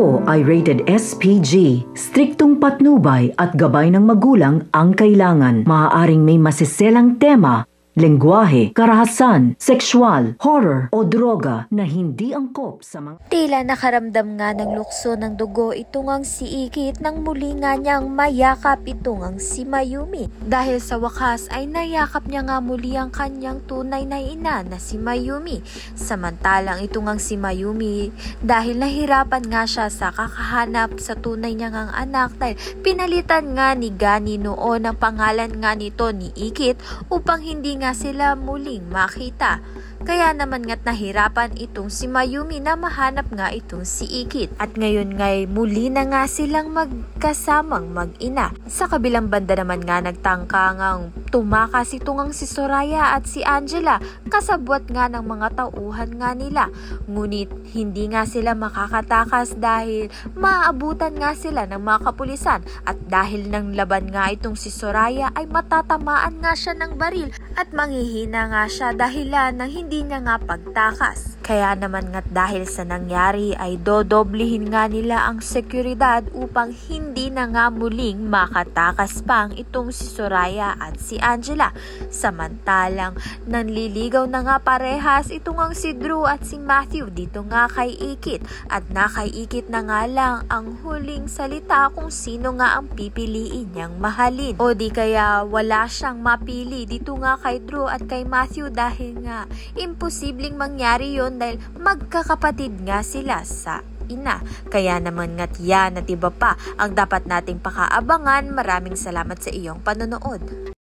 ito ay rated SPG. Striktong patnubay at gabay ng magulang ang kailangan. Maaaring may masiselang tema, lengguwahe, karahasan, sexual, horror o droga na hindi angkop sa mga... Tila nakaramdam nga ng lukso ng dugo itong ang si Ikit nang muli nga niyang mayakap itong ang si Mayumi. Dahil sa wakas ay nayakap niya nga muli ang kanyang tunay na ina na si Mayumi. Samantalang itong ang si Mayumi dahil nahirapan nga siya sa kakahanap sa tunay niya ngang anak dahil pinalitan nga ni Gani noon ang pangalan nga nito ni Ikit upang hindi nga sila muling makita. Kaya naman nga't nahirapan itong si Mayumi na mahanap nga itong si Ikit. At ngayon nga'y muli na nga silang magkasamang mag-ina. Sa kabilang banda naman nga nagtangka ngang tumakas itong ang si Soraya at si Angela kasabwat nga ng mga tauhan nga nila. Ngunit hindi nga sila makakatakas dahil maaabutan nga sila ng mga kapulisan at dahil ng laban nga itong si Soraya ay matatamaan nga siya ng baril at manghihina nga siya dahilan ng hindi niya nga pagtakas. Kaya naman nga't dahil sa nangyari ay dodoblihin nga nila ang seguridad upang hindi na nga muling makatakas pang itong si Soraya at si Angela. Samantalang nanliligaw na nga parehas itong ang si Drew at si Matthew dito nga kay Ikit at na kay Ikit na nga lang ang huling salita kung sino nga ang pipiliin niyang mahalin. O di kaya wala siyang mapili dito nga kay Drew at kay Matthew dahil nga imposibleng mangyari yon dahil magkakapatid nga sila sa ina. Kaya naman nga't yan at iba pa ang dapat nating pakaabangan. Maraming salamat sa iyong panonood.